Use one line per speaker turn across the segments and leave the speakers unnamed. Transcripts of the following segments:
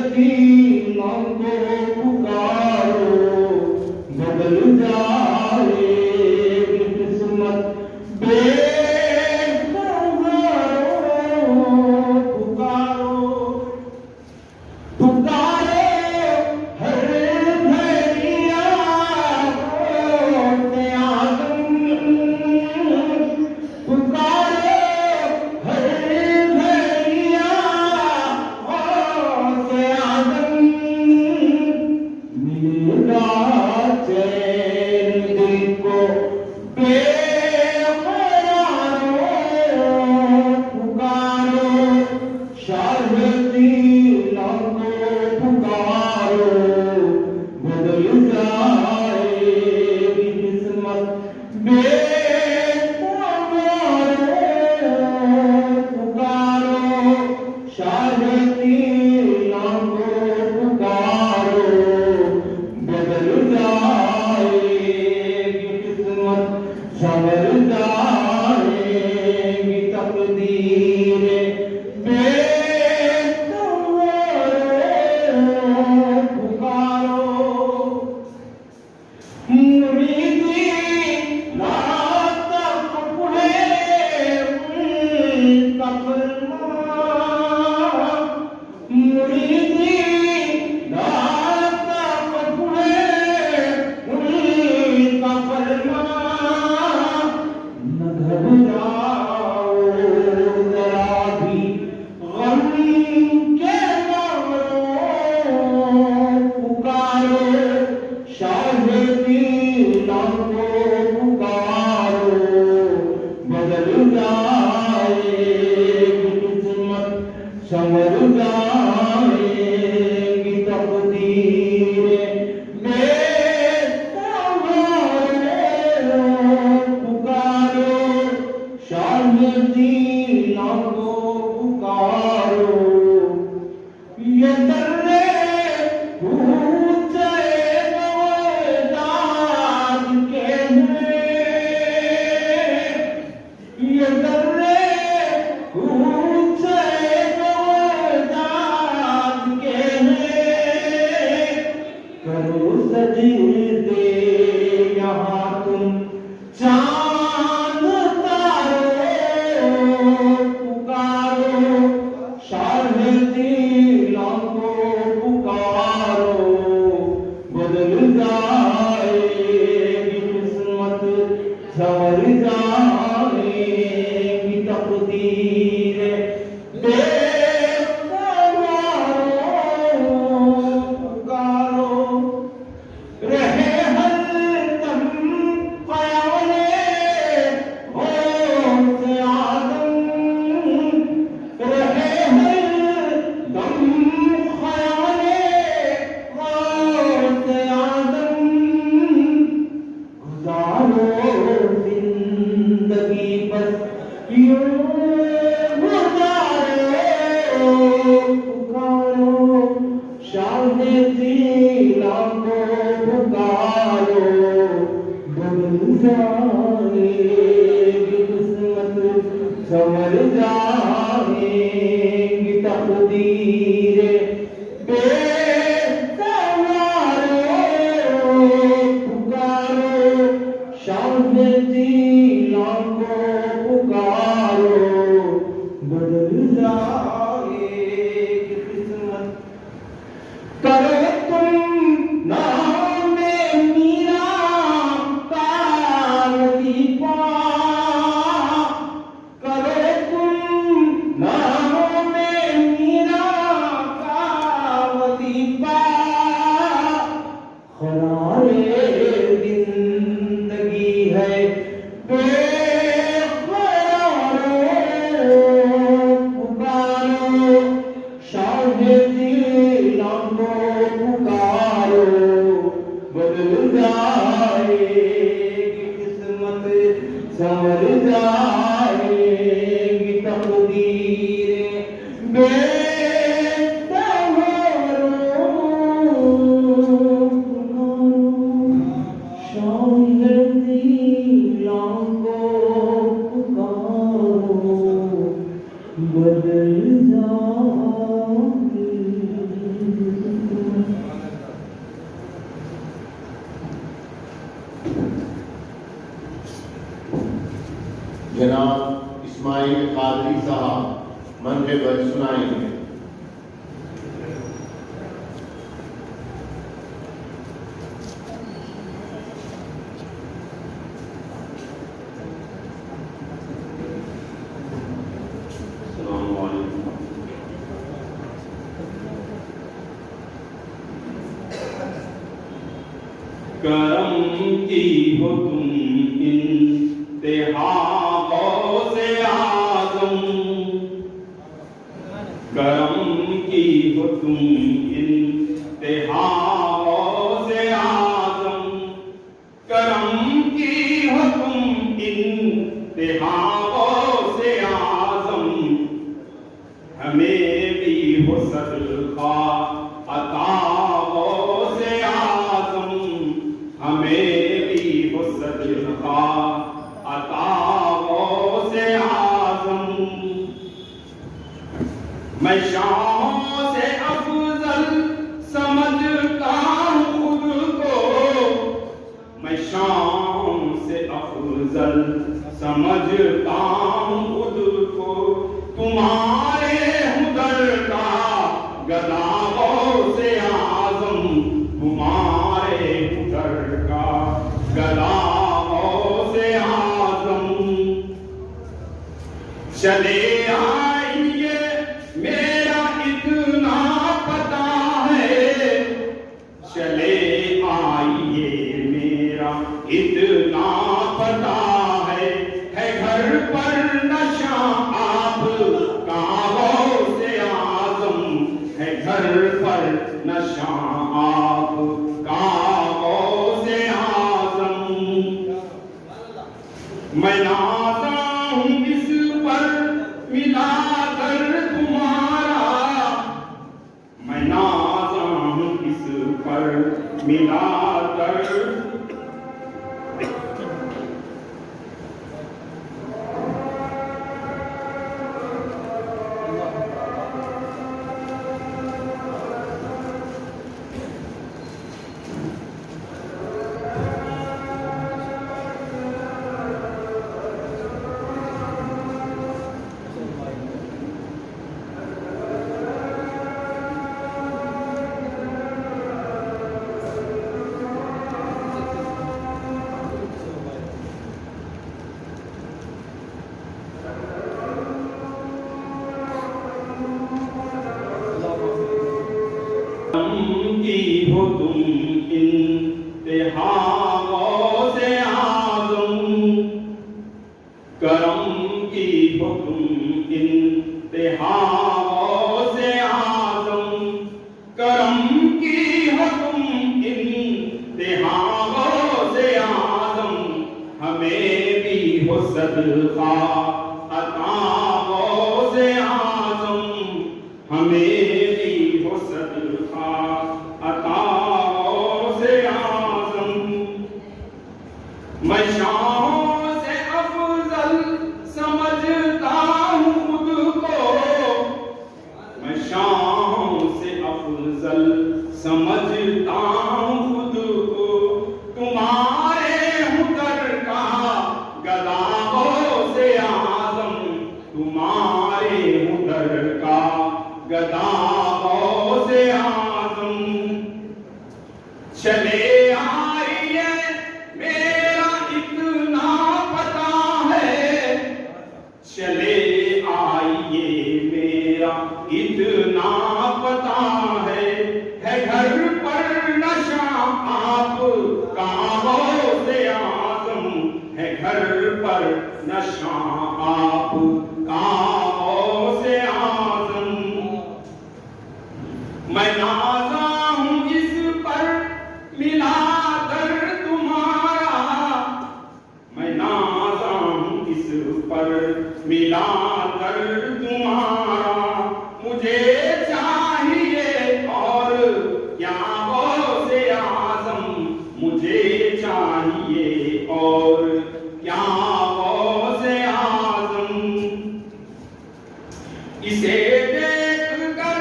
یتیموں کو پکارو بدل جائے گی قسمت بے کرم کی ہو تم انتہا غوث اعظم، کرم کی ہو تم انتہا غوث اعظم، کرم کی ہو تم انتہا غوث اعظم، ہمیں بھی ہو صدقہ عطا غوث اعظم، ہمیں بھی ہو صدقہ عطا غوث اعظم، میں شاہوں سے افضل سمجھتا ہوں خود کو، میں شاہوں سے افضل سمجھتا ہوں خود کو، تمہارے ہدر کا گدا غوث اعظم، تمہارے ہدر کا گدا غوث اعظم، چلے آئیے میرا اتنا پتا ہے، چلے آئیے میرا اتنا پتا ہے گھر پر نشہ آپ کا غوث اعظم، ہے گھر پر نشہ آپ کا غوث اعظم، میں نازا ہوں اس پر ملا کر تمہارا، میں نازا ہوں اس پر ملا کر، کی ہو تم انتہا غوث اعظم، کرم کی ہو تم انتہا غوث اعظم، کرم کی ہو تم انتہا غوث اعظم، ہمیں بھی ہو صدقہ عطا غوث اعظم، ہمیں بھی ہو صدقہ عطا غوث اعظم، میں شاہوں سے افضل سمجھتا ہوں خود کو، میں شاہوں سے افضل سمجھتا ہوں خود کو، تمہارے ہدر کا گدا غوث اعظم، تمہارے ہدر کا گدا غوث اعظم، چلے آئیے میرا اتنا پتا ہے، چلے آئیے میرا اتنا پتا ہے گھر پر نشہ آپ کا غوث اعظم، ہے گھر پر نشہ آپ کا غوث اعظم، میں نازا ہوں اس پر ملا کر تمہارا، میں نازا ہوں اس پر ملا کر تمہارا، مجھے چاہیے اور کیا غوث اعظم، مجھے چاہیے اور کیا غوث اعظم، اسے دیکھ کر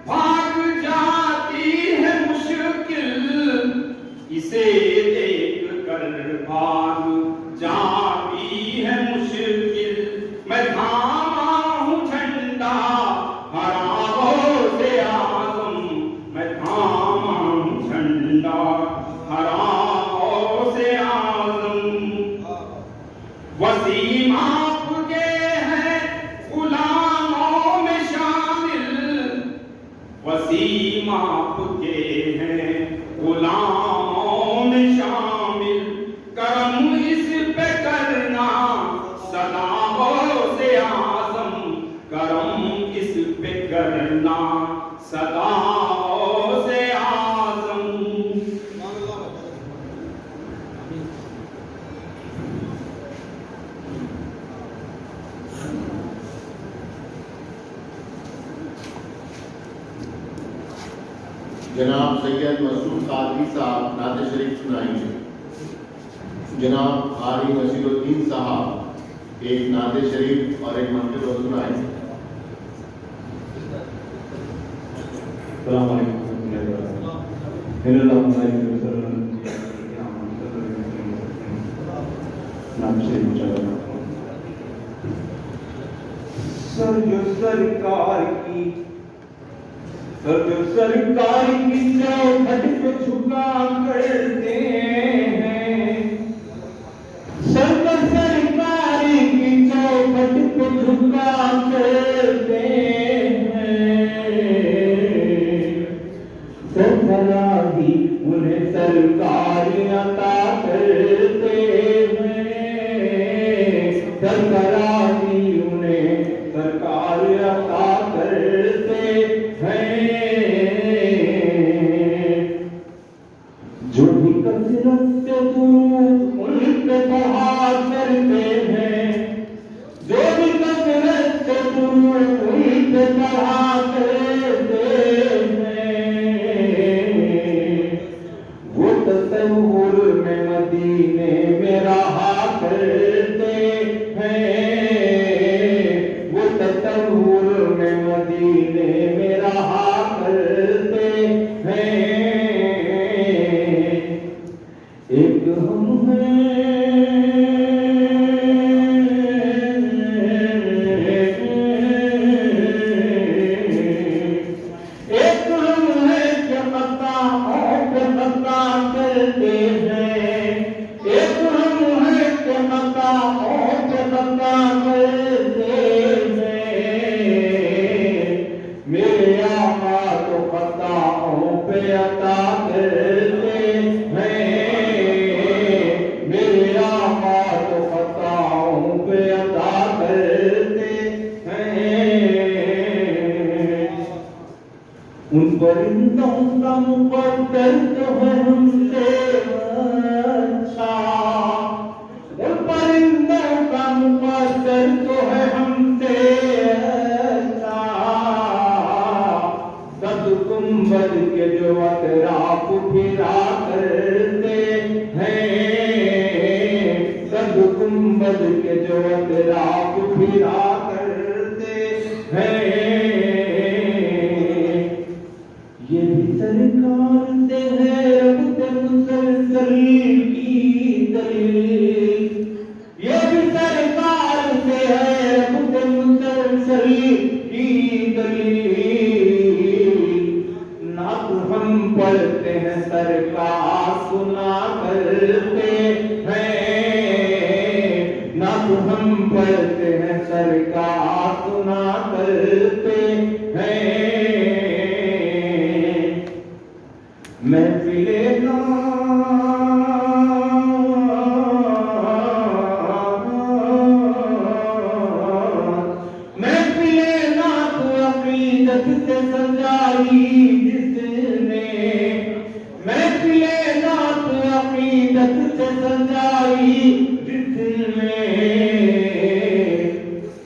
بھاگ جاتی ہے مشکل، اسے دیکھ کر بھاگ جاتی ہے مشکل، میں تھاما ہوں جھنڈا ہرا غوث اعظم، میں تھاما ہوں جھنڈا ہرا غوث اعظم، وسیم آپ کے ہیں غلاموں میں شامل، وسیم آپ کے ہیں غلاموں میں شامل کرم اس پہ کرنا صداؤں سے اعظم کرم اس پہ کرنا صداؤں سے اعظم
جناب سید مسعود قادری صاحب نعت شریف سنائیں گے. جناب قاری نصیر الدین صاحب ایک نعت شریف اور ایک منقبہ سنائیں گے.
السلام علیکم ورحمۃ اللہ وبرکاتہ. سر جو سرکار کی چوکھٹ پہ جھکا کرتے ہیں. سر جو سرکار کی چوکھٹ پہ جھکا کرتے ہیں. سرفرازی انہیں سرکار عطا کرتے ہیں. سرفرازی انہیں سرکار عطا کرتے ہیں. جو بھی کثرت سے درود ان پہ پڑھا کرتے ہیں. جو بھی کثرت سے درود ان پہ پڑھا کرتے ہیں. وہ تصور میں مدینے میں رہا کرتے ہیں. وہ تصور میں مدینے میں رہا کرتے ہیں. ایک ہم ہیں ایک ہم ہیں کہ خطاؤں پہ خطا کرتے ہیں. ایک ہم ہیں کہ خطاؤں پہ خطا کرتے ہیں. میرے آقا تو خطاؤں پہ عطا کرتے ہیں. میرے آقا تو خطاؤں پہ عطا کرتے ہیں. ان پرندوں کا مقدر تو ہے ہم سے اچھا. ان پرندوں کا مقدر تو ہے ہم سے اچھا. صد گنبد کے جو اطراف پھرا کرتے ہیں. صد گنبد کے جو اطراف پھرا کرتے ہیں. یہ بھی سرکار سے ہے رب مسلسل کی دلیل. یہ بھی سرکار سے ہے رب مسلسل کی دلیل. نعت ہم پڑھتے ہیں سرکار سنا کرتے ہیں. نعت ہم پڑھتے ہیں سرکار سنا کرتے ہیں. محفل نعت عقیدت سے سجائی جس نے. محفل نعت عقیدت سے سجائی جس نے.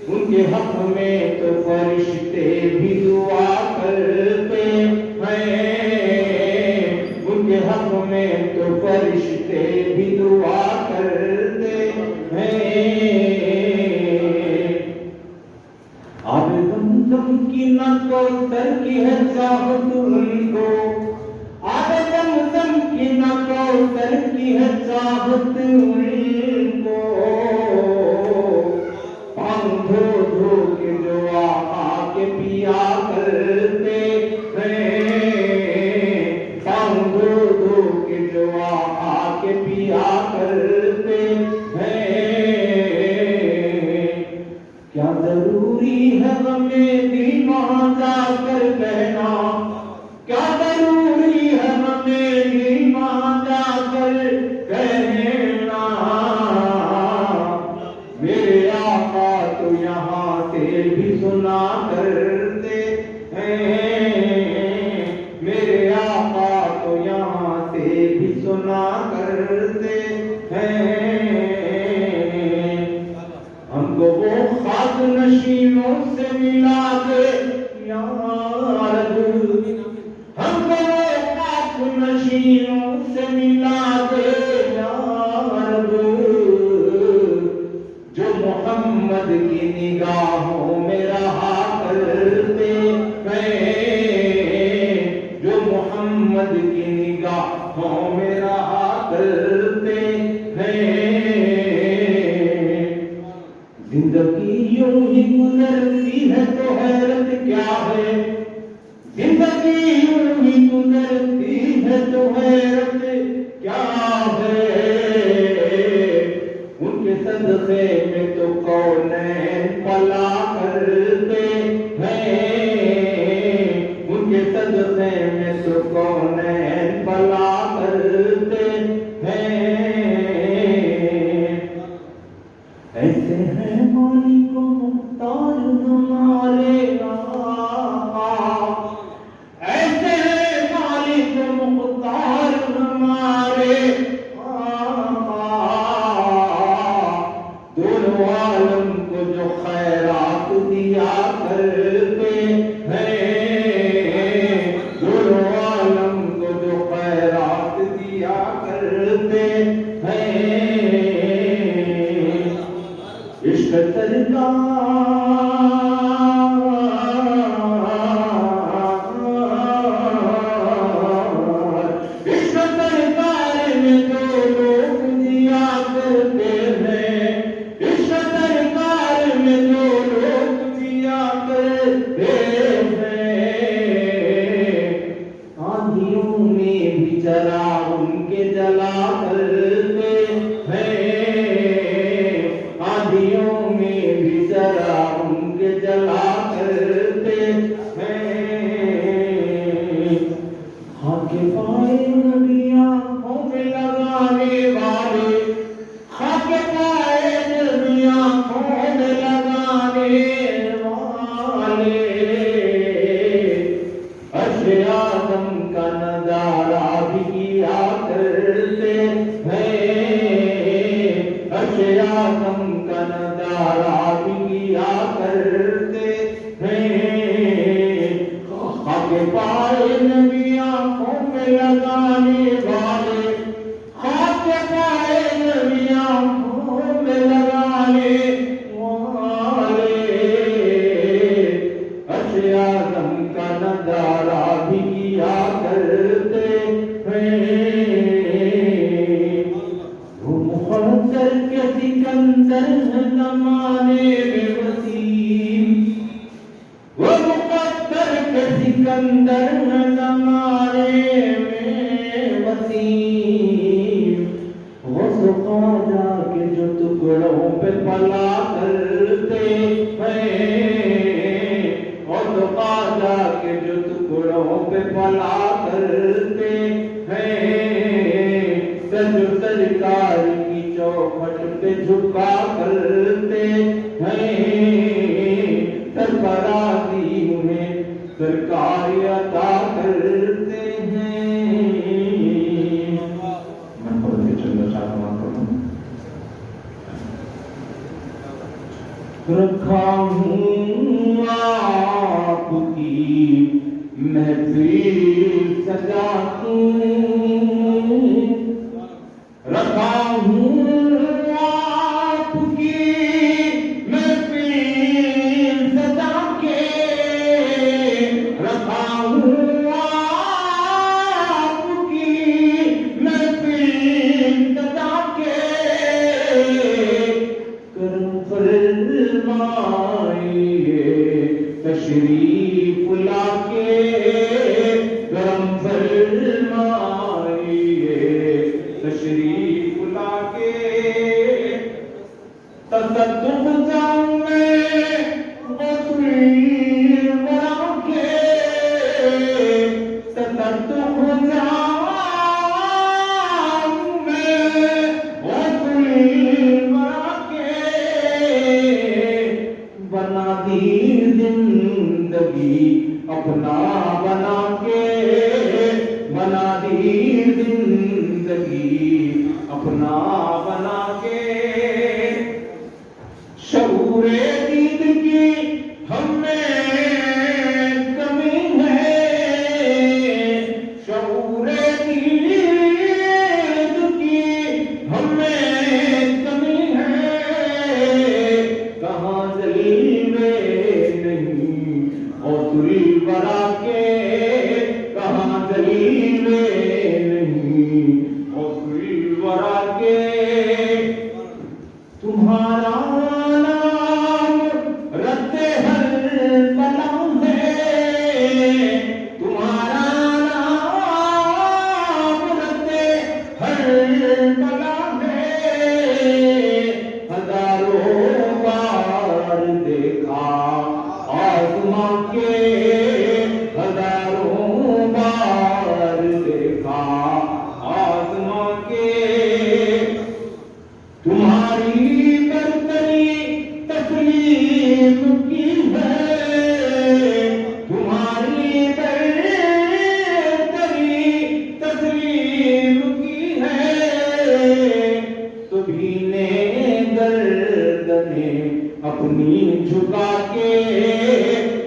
ان کے حق میں تو فرشتے بھی دعا کرتے ہیں. ان کے حق میں تو فرشتے بھی دعا کرتے ہیں. آب زمزم کی نہ کوثر کی ہے چاہت ان کو. آب زمزم کی نہ کوثر کی ہے چاہت ان کو. پاؤں دھو دھو کے جو آقا کے پیا کرتے ہیں. پاؤں دھو دھو کے جو آقا کے پیا کرتے ہیں. کیا ضروری ہے ہمیں دل وہاں جا کر کہنا. کیا ضروری ہے ہمیں دل وہاں جا کر سینوں سے ملا دے یا رب، جو محمد کی نگاہوں میں رہا کرتے ہیں، جو محمد کی نگاہوں میں رہا کرتے ہیں۔ زندگی یوں ہی گزرتی ہے تو حیرت کیا ہے، زندگی یوں ہی گزرتی ہے تو حیرت کیا ہے، ان کے صدقے میں تو کونین پلا کرتے ہیں، ان کے صدقے میں تو کونین پلا کرتے ہیں۔ ایسے ہیں مالک و مختار ہمارے آقا، ایسے ہیں مالک و مختار ہمارے آقا، دونوں عالم کو جو خیرات دیا کرتے ہیں، دونوں عالم کو جو خیرات دیا کرتے ہیں۔ عشق سرکار میں جو لوگ دیا کرتے ہیں، عشق سرکار میں جو لوگ دیا کرتے ہیں، آندھیوں میں بھی چراغ ان کے جلا کرتے ہیں، آندھیوں میں بھی چراغ ان کے جلا کرتے ہیں۔ خاک پائے نبی آنکھوں میں لگانے والے، خاک پائے نبی آنکھوں میں لگانے والے، عرش اعظم کا نظارہ بھی کیا کرتے ہیں، عرش اعظم کا نظارہ بھی کیا کرتے ہیں۔ خاک پائے نبی آنکھوں میں لگانے والے، خاک پائے نبی آنکھوں میں لگانے والے، عرش اعظم کا نظارہ بھی کیا کرتے ہیں۔ وہ مقدر کے سکندر ہیں زمانے میں وسیم، وہ مقدر کے سکندر ہیں زمانے میں وسیم، غوث خواجہ کے جو ٹکڑوں پہ پلا کرتے ہیں، غوث خواجہ کے جو ٹکڑوں پہ پلا کرتے ہیں، جو سرکار کی چوکھٹ پہ جھکا کرتے ہیں، سرفرازی انہیں سرکار عطا کرتے ہیں۔ میں بہت ہی چندہ چاہتا ہوں رکھا ہوں آپ کی محفل سجا ہوں، رکھا ہوں آپ کی محفل سجا کے، رکھا ہوں آپ کی محفل سجا کے، کرم فرمائیے تشریف لا کے، کرم فرمائیے تشریف لا کے، تصدق جاؤں میں غسل ورا کے، تصدق جاؤں میں غسل ورا کے، بنا دی زندگی اپنا بنا کے، بنا دی زندگی اپنا بنا کے، شعور دید کی ہمیں کمی ہے، شعور دید اپنی جھکا کے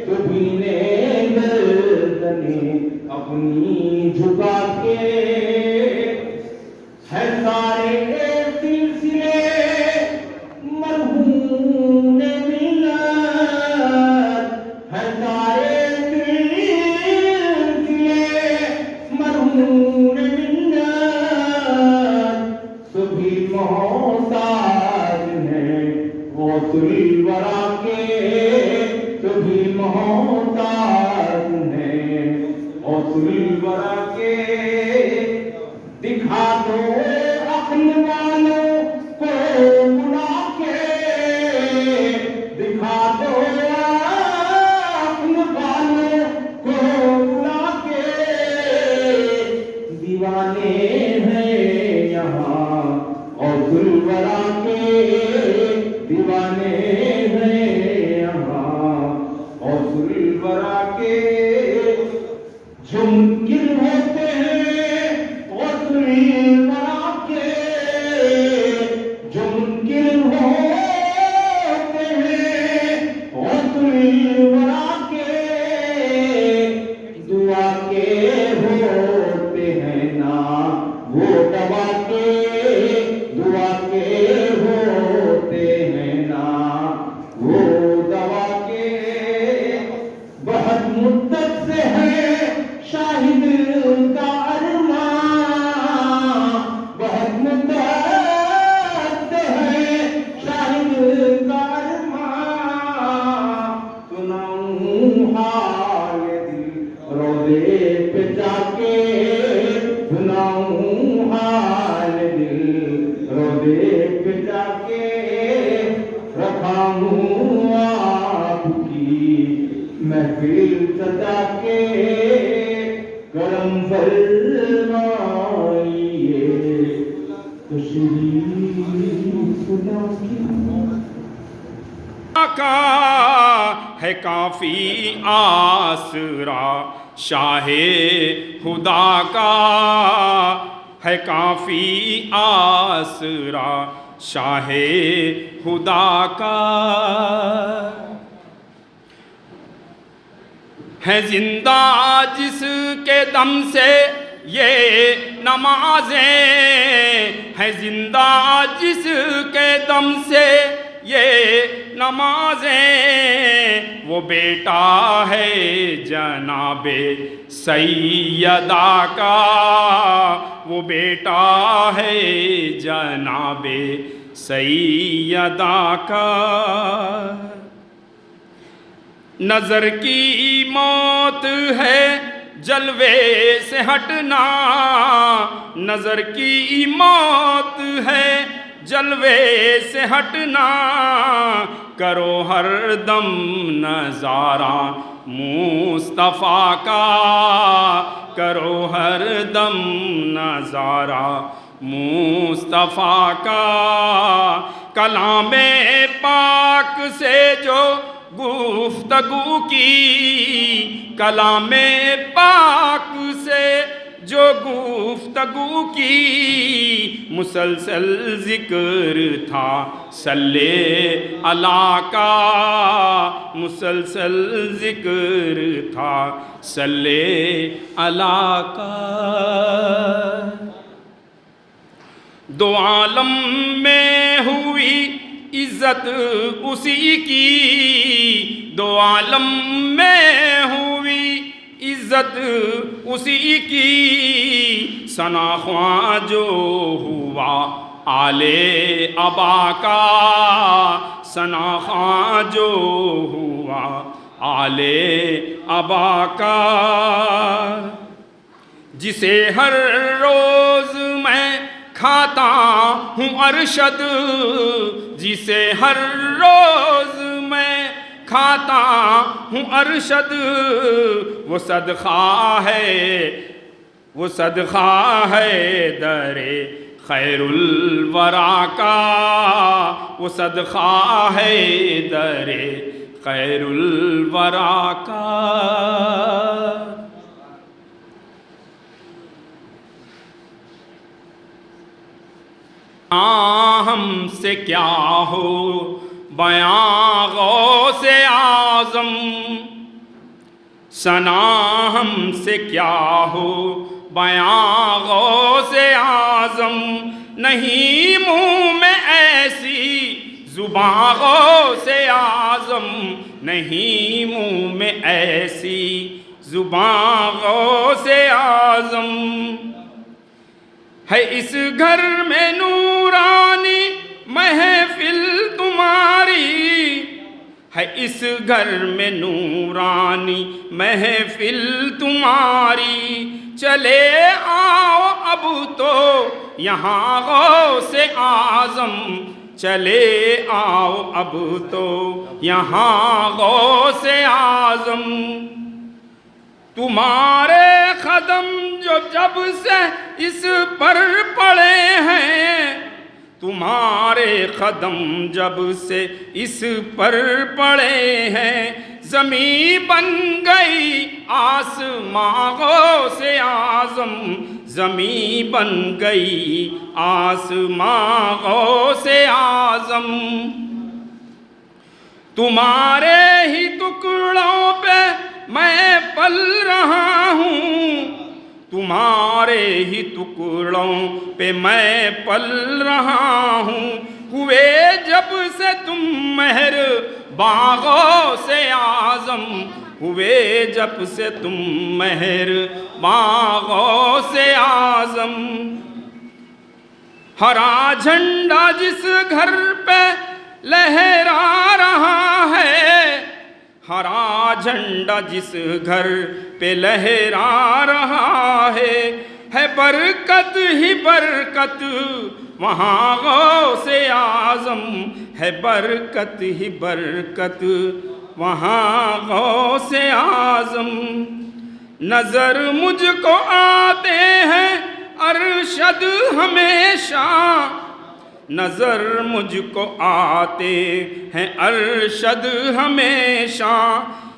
کبھی نے گردنیں اپنی جھکا کے ہے سارے سلسلے مرہون ملت ہے سارے سلسلے مرہون ملت سبھی محتاج ہیں غوث الورا کے سبھی محتاج ہیں غوث الورا کے دکھا دو عقل والوں کو بلا کے دکھا دو عقل والوں کو بلا کے دیوانے ہیں یہاں غوث الورا کے دیوانے ہیں یہاں غوث الورا کے جو منکر ہوتے ہیں غوث الورا کے جو منکر ہوتے ہیں غوث الورا کے دعا کے ہوتے ہیں نا وہ دوا کے دعا کے ہوتے ہیں نا وہ دوا کے بہت مدت سے ہے شاہد کا ارمان بہت مدت ہے شاہد کا ارمان سناؤں حال دل روزے پہ جا کے سناؤں حال دل روزے پہ جا کے رکھا ہوں آپ کی محفل سجا کے کرم فرمائیے تشریف لاکھیں
کا ہے کافی آسرا شاہ خدا کا ہے کافی آسرا شاہ خدا کا ہے زندہ جس کے دم سے یہ نمازیں ہے زندہ جس کے دم سے یہ نمازیں وہ بیٹا ہے جناب سیدہ کا وہ بیٹا ہے جناب سیدہ کا نظر کی موت ہے جلوے سے ہٹنا نظر کی موت ہے جلوے سے ہٹنا کرو ہر دم نظارہ مصطفیٰ کا کرو ہر دم نظارہ مصطفیٰ کا کلام پاک سے جو گفتگو کی کلام پاک سے جو گفتگو کی مسلسل ذکر تھا صلی اللہ کا مسلسل ذکر تھا صلی اللہ کا دو عالم میں ہوئی عزت اسی کی دو عالم میں ہوئی عزت اسی کی ثنا خواں جو ہوا آل ابا کا ثنا خواں جو ہوا آل ابا کا جسے ہر روز میں کھاتا ہوں ارشد جسے ہر روز میں کھاتا ہوں ارشد وہ صدقہ ہے در خیر الورا کا وہ صدقہ ہے در خیر الورا کا ہم سے کیا ہو بیاں غوث اعظم ثنا ہم سے کیا ہو بیاں غوث اعظم نہیں منہ میں ایسی زباں غوث اعظم نہیں منہ میں ایسی زباں غوث اعظم ہے اس گھر میں نورانی محفل تمہاری ہے اس گھر میں نورانی محفل تمہاری چلے آؤ اب تو یہاں غوث اعظم چلے آؤ اب تو یہاں غوث اعظم تمہارے قدم جو جب سے اس پر پڑے ہیں تمہارے قدم جب سے اس پر پڑے ہیں زمین بن گئی آسماں غوث اعظم زمین بن گئی آسماں غوث اعظم تمہارے ہی ٹکڑوں پہ میں پل رہا ہوں تمہارے ہی ٹکڑوں پہ میں پل رہا ہوں ہوئے جب سے تم مہرباں غوث اعظم ہوئے جب سے تم مہرباں غوث اعظم ہرا جھنڈا جس گھر پہ لہرا رہا ہے ہرا جھنڈا جس گھر پہ لہرا رہا ہے برکت ہی برکت وہاں غوث اعظم ہے برکت ہی برکت وہاں غوث اعظم نظر مجھ کو آتے ہیں ارشد ہمیشہ نظر مجھ کو آتے ہیں ارشد ہمیشہ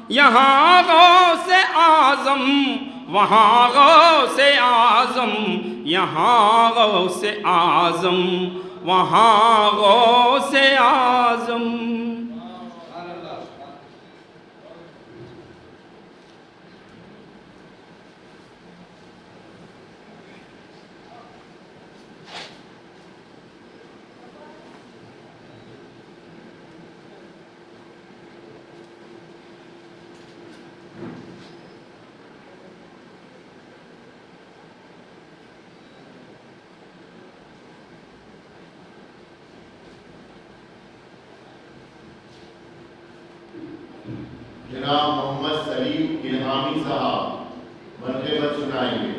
یہاں غوث اعظم وہاں غوث اعظم یہاں غوث اعظم وہاں غوث اعظم
جناب محمد سلیم الہامی صاحب منقبت سنائیں گے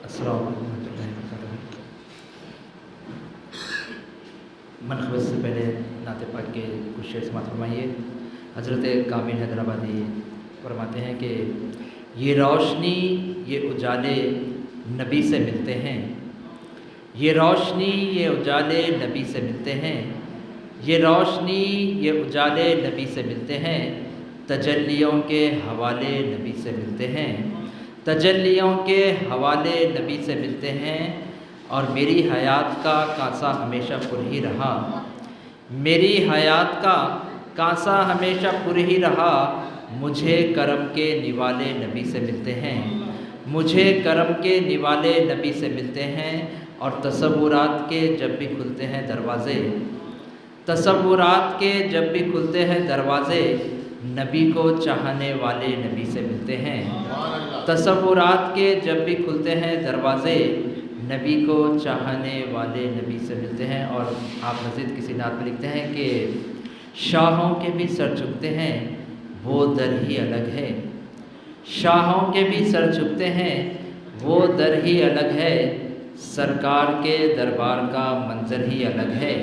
السلام علیکم ورحمۃ اللہ وبرکاتہ۔ منقبت سے پہلے نعت پاک کے کچھ شعر سماعت فرمائیے۔ حضرت کامل حیدرآبادی فرماتے ہیں کہ یہ روشنی یہ اجالے نبی سے ملتے ہیں، یہ روشنی یہ اجالے نبی سے ملتے ہیں، یہ روشنی یہ اجالے نبی سے ملتے ہیں، تجلیوں کے حوالے نبی سے ملتے ہیں، تجلیوں کے حوالے نبی سے ملتے ہیں، اور میری حیات کا کاسا ہمیشہ پر ہی رہا، میری حیات کا کاسا ہمیشہ پر ہی رہا، مجھے کرم کے نوالے نبی سے ملتے ہیں، مجھے کرم کے نوالے نبی سے ملتے ہیں، اور تصورات کے جب بھی کھلتے ہیں دروازے، تصورات کے جب بھی کھلتے ہیں دروازے، نبی کو چاہنے والے نبی سے ملتے ہیں، تصورات کے جب بھی کھلتے ہیں دروازے، نبی کو چاہنے والے نبی سے ملتے ہیں۔ اور آپ مزید کسی نعت میں لکھتے ہیں کہ شاہوں کے بھی سر جھکتے ہیں وہ در ہی الگ ہے، شاہوں کے بھی سر جھکتے ہیں وہ در ہی الگ ہے، سرکار کے دربار کا منظر ہی الگ ہے،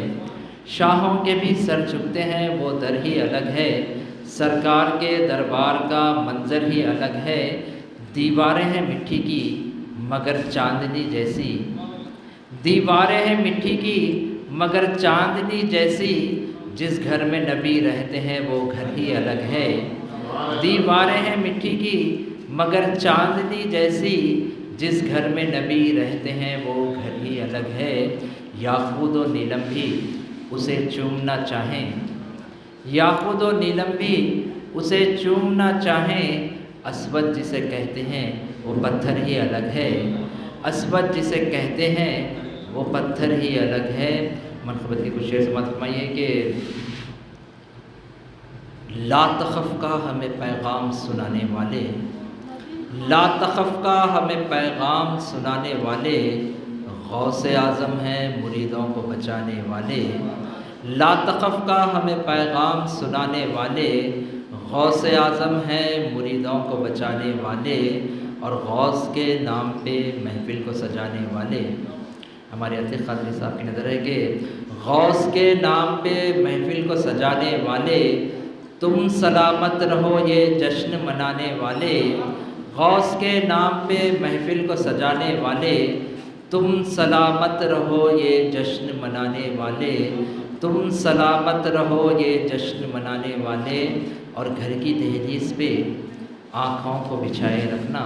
شاہوں کے بھی سر جھکتے ہیں وہ در ہی الگ ہے، سرکار کے دربار کا منظر ہی الگ ہے، دیواریں ہیں مٹی کی مگر چاندنی جیسی، دیواریں ہیں مٹی کی مگر چاندنی جیسی جس گھر میں نبی رہتے ہیں وہ گھر ہی الگ ہے۔ دیواریں ہیں مٹی کی مگر چاندنی جیسی جس گھر میں نبی رہتے ہیں وہ گھر ہی الگ ہے۔ یاقوت و نیلم بھی اسے چومنا چاہیں، یاقوت و نیلم بھی اسے چومنا چاہیں، اسود جسے کہتے ہیں وہ پتھر ہی الگ ہے، اسود جسے کہتے ہیں وہ پتھر ہی الگ ہے۔ منقبت کی کچھ شعر سماعت فرمائیے کہ لا تخف کا ہمیں پیغام سنانے والے، لا تخف کا ہمیں پیغام سنانے والے، غوث اعظم ہیں مریدوں کو بچانے والے۔ لا تخف کا ہمیں پیغام سنانے والے، غوث اعظم ہیں مریدوں کو بچانے والے، اور غوث کے نام پہ محفل کو سجانے والے۔ ہمارے عتیق قادری صاحب کی نظر ہے کہ غوث کے نام پہ محفل کو سجانے والے، تم سلامت رہو یہ جشن منانے والے، غوث کے نام پہ محفل کو سجانے والے، تم سلامت رہو یہ جشن منانے والے، تم سلامت رہو یہ جشن منانے والے۔ اور گھر کی دہلیز پہ آنکھوں کو بچھائے رکھنا،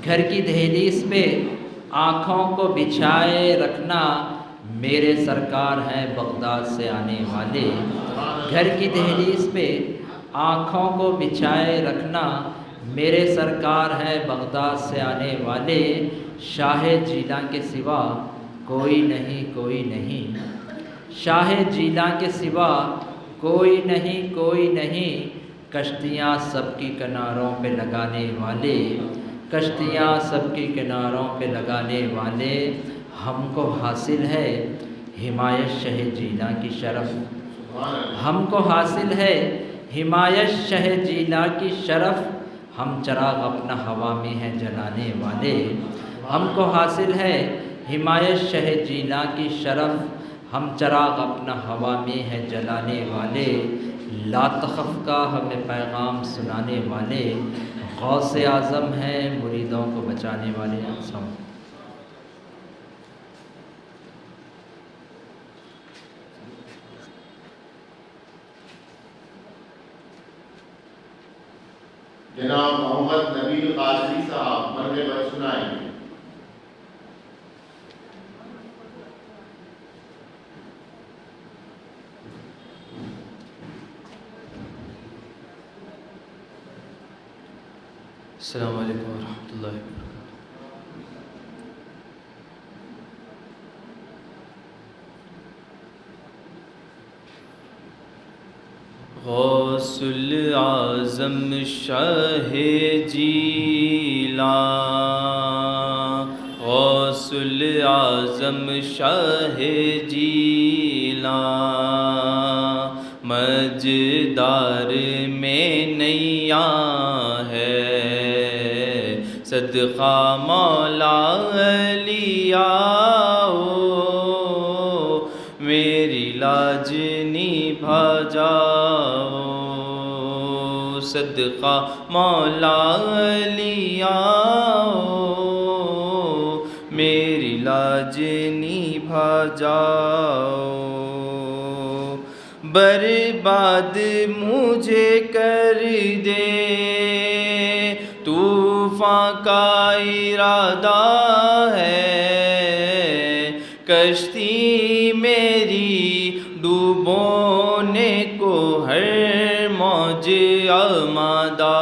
گھر کی دہلیز پہ آنکھوں کو بچھائے رکھنا، میرے سرکار ہیں بغداد سے آنے والے۔ گھر کی دہلیز پہ آنکھوں کو بچھائے رکھنا، میرے سرکار ہیں بغداد سے آنے والے، شاہ جیلاں کے سوا کوئی نہیں کوئی نہیں، شاہ جیلاں کے سوا کوئی نہیں کوئی نہیں، کشتیاں سب کی کناروں پہ لگانے والے، کشتیاں سب کی کناروں پہ لگانے والے۔ ہم کو حاصل ہے حمایت شہ جیلاں کی شرف، ہم کو حاصل ہے حمایت شہ جیلاں کی شرف، ہم چراغ اپنا ہوا میں ہے جلانے والے۔ ہم کو حاصل ہے حمایت شہ جیلاں کی شرف، ہم چراغ اپنا ہوا میں ہے جلانے والے۔ لا تخف کا ہمیں پیغام سنانے والے، غوث اعظم ہیں مریدوں کو بچانے والے۔
جناب محمد نبیل قادری صاحب مرنے پر سنائیں گے۔
السلام علیکم ورحمۃ اللہ وبرکاتہ۔ غوث الاعظم شاہ جیلاں، غوث الاعظم شاہ جیلاں، مجدار میں نیا ہے، صدقہ مولا علی آؤ، میری لاج نبھا جاؤ، صدقہ مولا علی آؤ، میری لاج نبھا جاؤ، برباد مجھے کر دے طوفان کا ارادہ ہے، کشتی میری ڈوبونے کو ہر موج آمادہ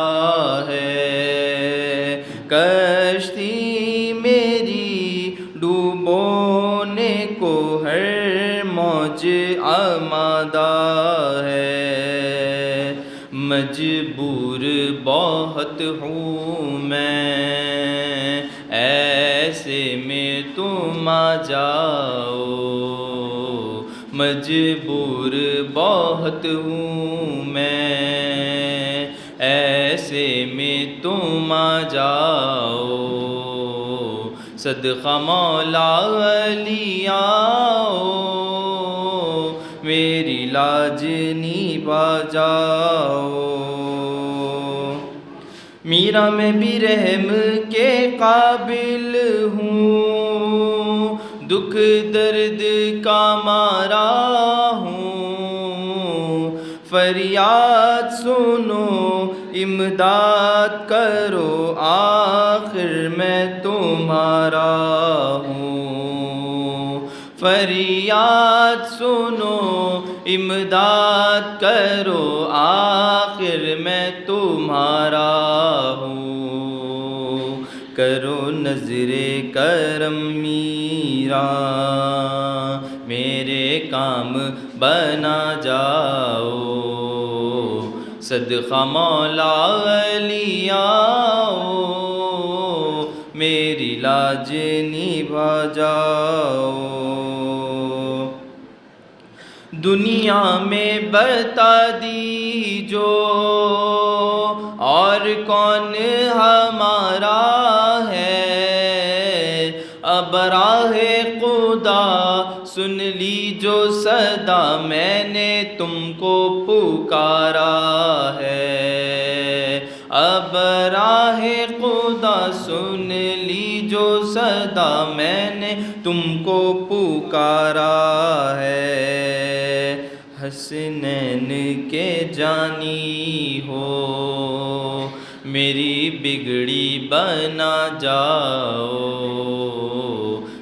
ہے، کشتی میری ڈوبونے کو ہر موج آمادہ ہے، مجبور بہت ہوں میں، ایسے میں تم آ جاؤ، مجبور بہت ہوں میں، ایسے میں تم آ جاؤ، صدقہ مولا علی آؤ، میری لاج نبھا جاؤ، میرا میں بھی رحم کے قابل ہوں، دکھ درد کا مارا ہوں، فریاد سنو امداد کرو آخر میں تمہارا ہوں، فریاد سنو امداد کرو آخر میں تمہارا ہوں، کرو نظر کرم میرا میرے کام بنا جاؤ، صدقہ مولا علی آؤ، میری لاج نبھا جاؤ۔ دنیا میں بتا دیجو اور کون ہمارا ہے، اب راہ خدا سن لیجو صدا میں نے تم کو پکارا ہے، اب راہ خدا سن لیجو صدا میں نے تم کو پکارا ہے، حسنین کے جانی ہو میری بگڑی بنا جاؤ،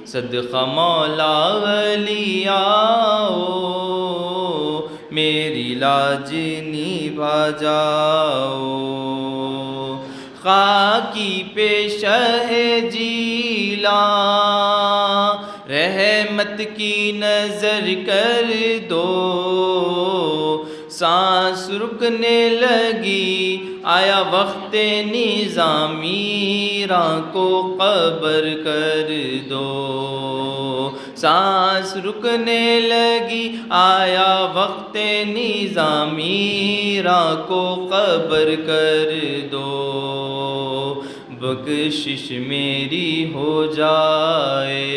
صدقہ مولا علی آؤ، میری لاج نبھا جاؤ، خاکی پہ شہ جیلاں رحمت کی نظر کر دو، سانس رکنے لگی آیا وقت نظامی راہ کو قبر کر دو، سانس رکنے لگی آیا وقت نظامی راہ کو قبر کر دو، بخشش میری ہو جائے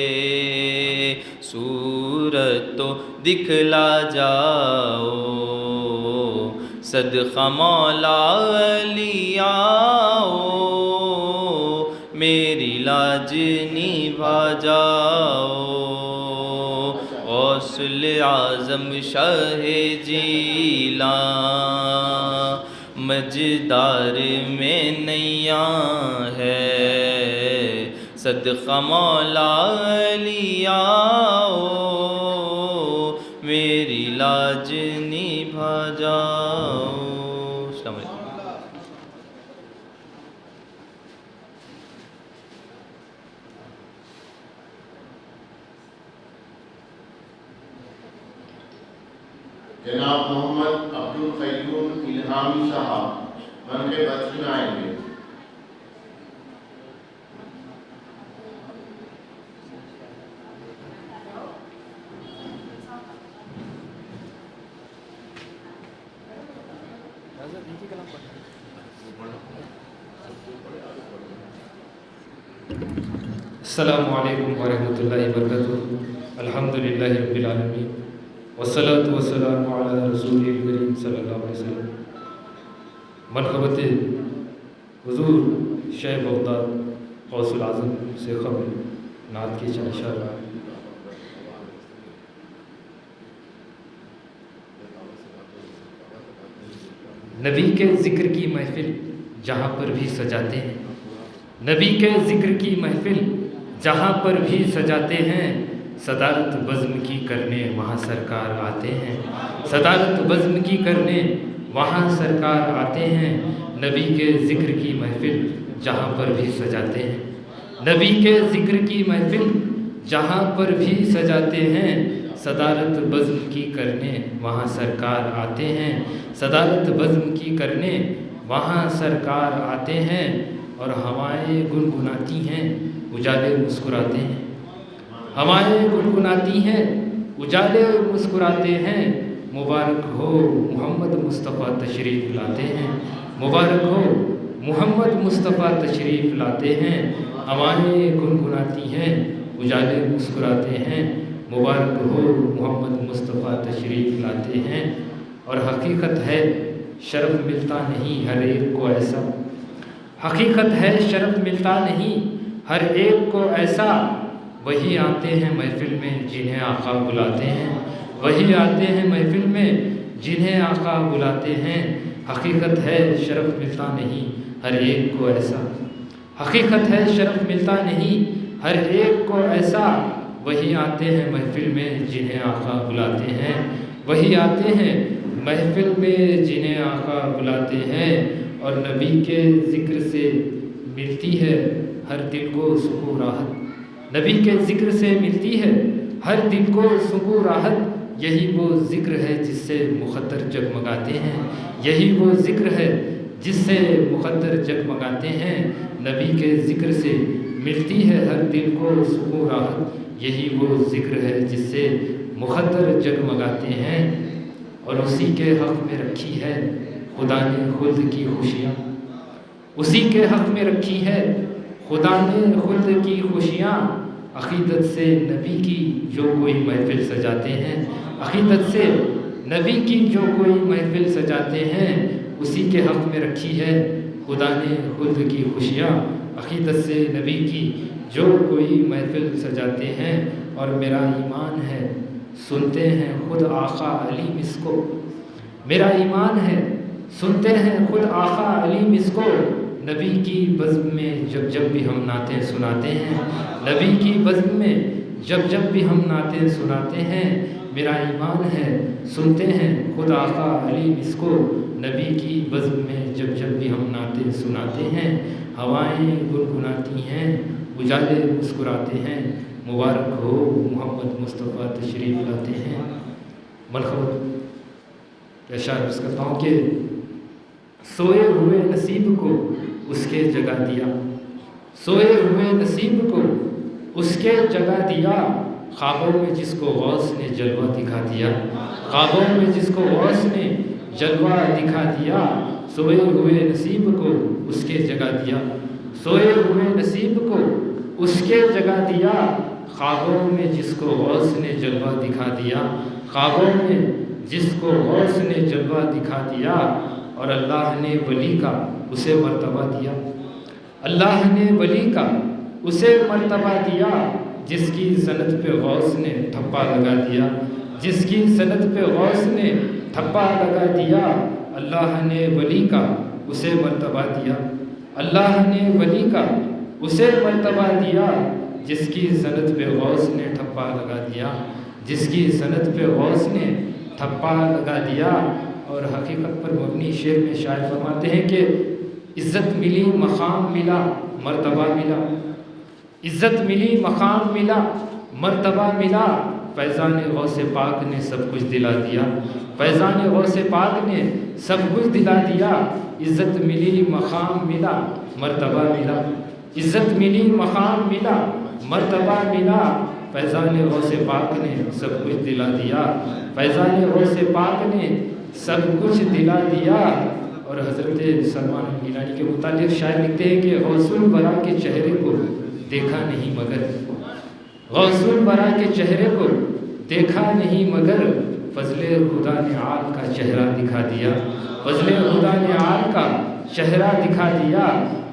صورت تو دکھلا جاؤ، صدقہ مولا علی آؤ، میری لاج نبھا جاؤ، غوث اعظم شاہ جیلاں مجدار میں نیا ہے، صدقہ مولا علی آؤ، میری لاج نبھا جاؤ۔ السلام علیکم۔
جناب محمد عبدالقیوم الہامی صاحب منقبت سنائیں گے۔
السلام علیکم ورحمۃ اللہ وبرکاتہ۔ الحمدللہ رب العالمین والصلاة والسلام علی رسول الکریم صلی اللہ علیہ وسلم۔ منقبت حضور شیخ بغداد غوث العظم سے قبل نعت کی چند اشعار۔ نبی کے ذکر کی محفل جہاں پر بھی سجاتے ہیں، نبی کے ذکر کی محفل جہاں پر بھی سجاتے ہیں، صدارت بزم کی کرنے وہاں سرکار آتے ہیں، صدارت بزم کی کرنے وہاں سرکار آتے ہیں، نبی کے ذکر کی محفل جہاں پر بھی سجاتے ہیں، نبی کے ذکر کی محفل جہاں پر بھی سجاتے ہیں، صدارت بزم کی کرنے وہاں سرکار آتے ہیں، صدارت بزم کی کرنے وہاں سرکار آتے ہیں، اور ہوائیں گنگناتی ہیں اجالے مسکراتے ہیں، ہوائیں گنگناتی ہیں اجالے مسکراتے ہیں، مبارک ہو محمد مصطفیٰ تشریف لاتے ہیں، مبارک ہو محمد مصطفیٰ تشریف لاتے ہیں، ہوائیں گنگناتی ہیں اجالے مسکراتے ہیں، مبارک ہو محمد مصطفیٰ تشریف لاتے ہیں۔ اور حقیقت ہے شرف ملتا نہیں ہر ایک کو ایسا، حقیقت ہے شرف ملتا نہیں ہر ایک کو ایسا، وہی آتے ہیں محفل میں جنہیں آقا بلاتے ہیں، وہی آتے ہیں محفل میں جنہیں آقا بلاتے ہیں۔ حقیقت ہے شرف ملتا نہیں ہر ایک کو ایسا، حقیقت ہے شرف ملتا نہیں ہر ایک کو ایسا، وہی آتے ہیں محفل میں جنہیں آقا بلاتے ہیں، وہی آتے ہیں محفل میں جنہیں آقا بلاتے ہیں۔ اور نبی کے ذکر سے ملتی ہے ہر دل کو سکون راحت، نبی کے ذکر سے ملتی ہے ہر دل کو سکون راحت، یہی وہ ذکر ہے جس سے مقدر جگمگاتے ہیں، یہی وہ ذکر ہے جس سے مقدر جگمگاتے ہیں۔ نبی کے ذکر سے ملتی ہے ہر دل کو سکون راحت، یہی وہ ذکر ہے جس سے مقدر جگمگاتے ہیں۔ اور اسی کے حق میں رکھی ہے خدا نے خلد کی خوشیاں، اسی کے حق میں رکھی ہے خدا نے خلد کی خوشیاں۔ عقیدت سے نبی کی جو کوئی محفل سجاتے ہیں، عقیدت سے نبی کی جو کوئی محفل سجاتے ہیں، اسی کے حق میں رکھی ہے خدا نے خلد کی خوشیاں۔ عقیدت سے نبی کی جو کوئی محفل سجاتے ہیں، اور میرا ایمان ہے سنتے ہیں خود آقا علیم اس کو، میرا ایمان ہے سنتے ہیں خود آقا علیم اس کو، نبی کی بزم میں جب جب بھی ہم نعتیں سناتے ہیں، نبی کی بزم میں جب جب بھی ہم نعتیں سناتے ہیں، میرا ایمان ہے سنتے ہیں خود آقا علیم اس کو، نبی کی بزم میں جب جب بھی ہم نعتیں سناتے ہیں۔ ہوائیں گنگناتی ہیں، اجالے مسکراتے ہیں، مبارک ہو محمد مصطفیٰ تشریف لاتے ہیں۔ ملخبت اشعار عرض کرتا ہوں کہ سوئے ہوئے نصیب کو اس کے جگہ دیا، سوئے ہوئے نصیب کو اس کے جگہ دیا، خوابوں میں جس کو غوث نے جلوہ دکھا دیا، خوابوں میں جس کو غوث نے جلوہ دکھا دیا، سوئے ہوئے نصیب کو اس کے جگہ دیا، سوئے ہوئے نصیب کو اس کے جگہ دیا، خوابوں میں جس کو غوث نے جلوہ دکھا دیا، خوابوں میں جس کو غوث نے جلوہ دکھا دیا، اور اللہ نے ولی کا اسے مرتبہ دیا، اللہ نے ولی کا اسے مرتبہ دیا، جس کی سند پہ غوث نے ٹھپا لگا دیا، جس کی سند پہ غوث نے ٹھپا لگا دیا، اللہ نے ولی کا اسے مرتبہ دیا، اللہ نے ولی کا اسے مرتبہ دیا، جس کی سند پہ غوث نے ٹھپا لگا دیا، جس کی سند پہ غوث نے ٹھپا لگا دیا۔ اور حقیقت پر مبنی شعر میں شاعر فرماتے ہیں کہ عزت ملی مقام ملا مرتبہ ملا، عزت ملی مقام ملا مرتبہ ملا، فیضان غوث پاک نے سب کچھ دلا دیا، فیضان غوث پاک نے سب کچھ دلا دیا، عزت ملی مقام ملا مرتبہ ملا، عزت ملی مقام ملا مرتبہ ملا، فیضان غوث پاک نے سب کچھ دلا دیا، فیضان غوث پاک نے سب کچھ دلا دیا۔ اور حضرت سلمان گیلانی کے متعلق شاعر لکھتے ہیں کہ غوث الورا کے چہرے کو دیکھا نہیں مگر، غوث الورا کے چہرے کو دیکھا نہیں مگر، فضل خدا نے عال کا چہرہ دکھا دیا، فضل خدا نے عال کا چہرہ دکھا دیا،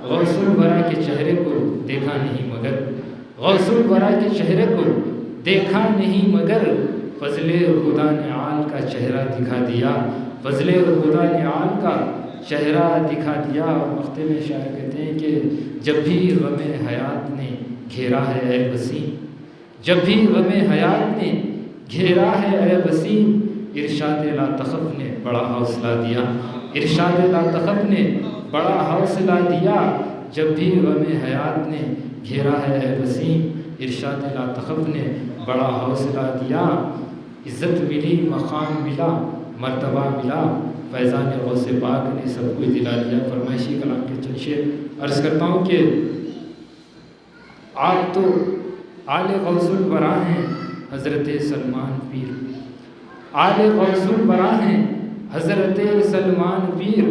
غوث الورا کے چہرے کو دیکھا نہیں مگر، غوث الورا کے چہرے کو دیکھا نہیں مگر، فضل خدا نے عال کا چہرہ دکھا دیا، فضل خدا نے عال کا چہرہ دکھا دیا۔ اور مقطع میں شاعر کہتے ہیں کہ جب بھی غم حیات نے گھیرا ہے اے وسیم، جب بھی غم حیات نے گھیرا ہے اے وسیم، ارشاد لا تخف نے بڑا حوصلہ دیا، ارشاد لا تخف نے بڑا حوصلہ دیا، جب بھی غم حیات نے گھیرا ہے اے وسیم، ارشاد لا تخف نے بڑا حوصلہ دیا، عزت ملی مقام ملا مرتبہ ملا، فیضان غوث پاک نے سب کچھ دلا دیا۔ فرمائشی کلام کے چند شعر عرض کرتا ہوں کہ آپ تو آل غوث الورا ہیں حضرت سلمان پیر، آل غوث الورا ہیں حضرت سلمان پیر،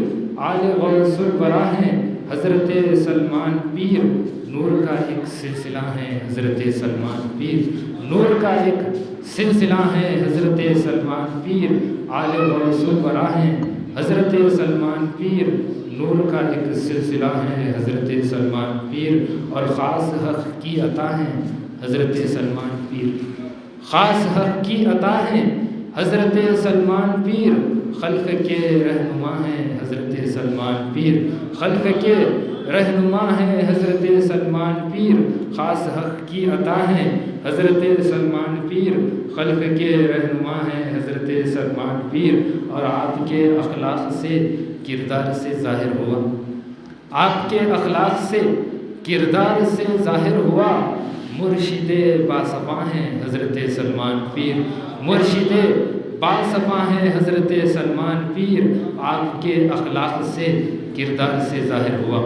آل غوث الورا ہیں حضرت سلمان پیر، نور کا ایک سلسلہ ہے حضرت سلمان پیر، نور کا ایک سلسلہ ہے حضرت سلمان پیر، آل غوث الورا ہیں حضرت سلمان پیر، نور کا ایک سلسلہ ہے حضرت سلمان پیر، اور خاص حق کی عطا ہیں حضرت سلمان پیر، خاص حق کی عطا ہیں حضرت سلمان پیر، خلق کے رہنما ہیں حضرت سلمان پیر، خلق کے رہنما ہیں حضرت سلمان پیر، خاص حق کی عطا ہیں حضرت سلمان پیر، خلق کے رہنما ہیں حضرت سلمان پیر۔ اور آپ کے اخلاق سے کردار سے ظاہر ہوا، آپ کے اخلاق سے کردار سے ظاہر ہوا، مرشد باصفا ہیں حضرت سلمان پیر، مرشد باصفا ہیں حضرت سلمان پیر۔ آپ کے اخلاق سے کردار سے ظاہر ہوا،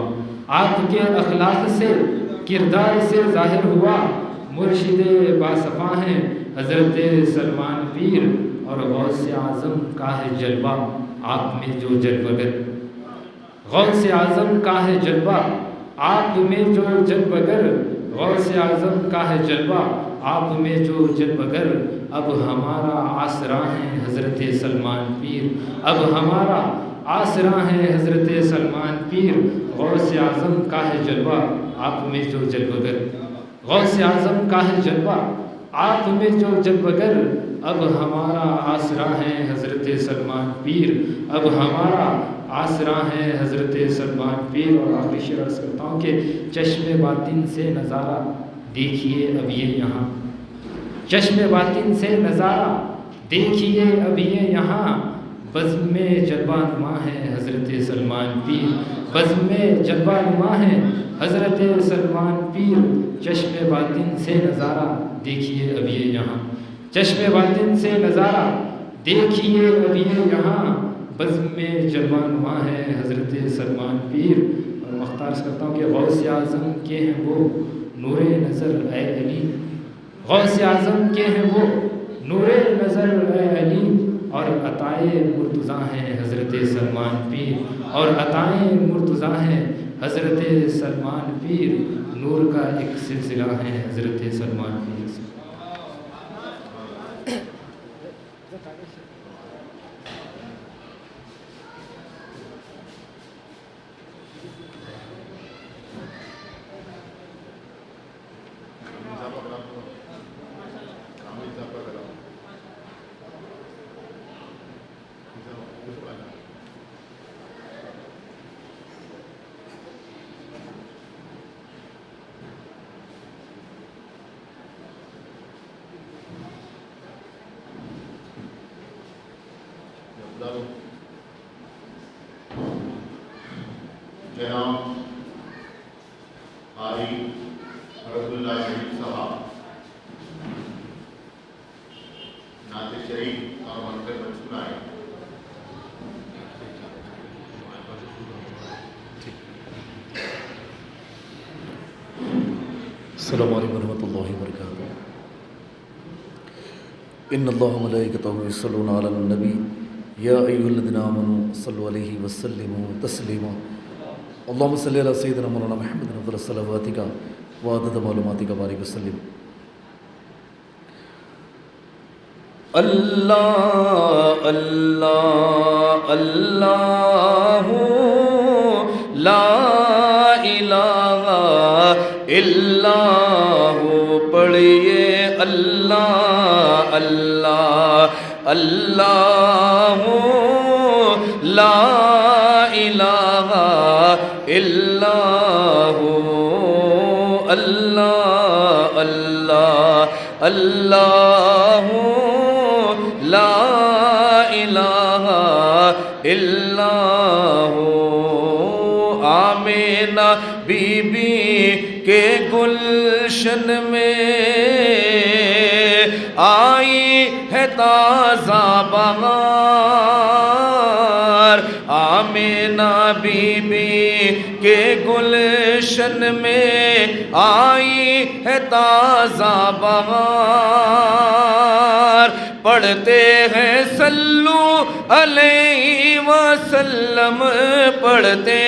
آپ کے اخلاق سے کردار سے ظاہر ہوا، مرشد باصفا ہیں حضرت سلمان پیر۔ اور غوث اعظم کا ہے جلوہ آپ میں جو جلوگر، غوث اعظم کا ہے جلوہ آپ میں جو جلوگر، غوث اعظم کا ہے جلوہ آپ میں جو جلوگر۔ اب ہمارا آسرا ہے حضرت سلمان پیر، اب ہمارا آسرا ہے حضرت سلمان پیر۔ غوث اعظم کا ہے جلوہ آپ میں جو جلوگر، غوث اعظم کا ہے جلوہ آپ میں جو جلوگر۔ اب ہمارا آسرا ہے حضرت سلمان پیر، اب ہمارا آسرا ہے حضرت سلمان پیر۔ اور آخری شعر عرض کرتا ہوں کہ چشم باطن سے نظارہ دیکھیے اب یہ یہاں، چشم باطن سے نظارہ دیکھیے اب یہ یہاں، بزم میں جلوہ نما ہے حضرت سلمان پیر، بزم میں جلوہ نما ہے حضرت سلمان پیر۔ چشم باطن سے نظارہ دیکھیے اب یہ یہاں، چشم باطن سے نظارہ دیکھیے اب یہ یہاں، بزم میں جلوہ نما ہے حضرت سلمان پیر۔ اور مختار کرتا ہوں کہ غوث اعظم کے ہیں وہ نور نظر اے علی، غوث اعظم کے ہیں وہ نور نظر اے علی۔ اور عطائے مرتضیٰ ہیں حضرت سلمان پیر، اور عطائے مرتضیٰ ہیں حضرت سلمان پیر، نور کا ایک سلسلہ ہے حضرت سلمان پیر۔
جناب قاری عبد اللہ شریف صاحب نعت شریف اور منقر سنائے۔
السلام علیکم ورحمۃ اللہ وبرکاتہ۔ ان اللہ و ملائکتہ یصلون علی النبی یا ایھا الذین آمنوا صلوا علیہ وسلموا تسلیما۔ اللہم صلی علی سیدنا مولانا محمد افضل صلواتک وعدد معلوماتک بارک وسلم۔ اللہ اللہ اللہ لا الہ الا ہو، پڑھیے اللہ اللہ اللہ لا الہ الا ہو، اللہ اللہ اللہ لا الہ الا ہو۔ آمینہ بی بی کے گلشن میں آئی ہے تازہ بہار، آمینہ بی بی کے گلشن میں آئی ہے تازہ بہار، پڑھتے ہیں صلو علیہ وسلم، پڑھتے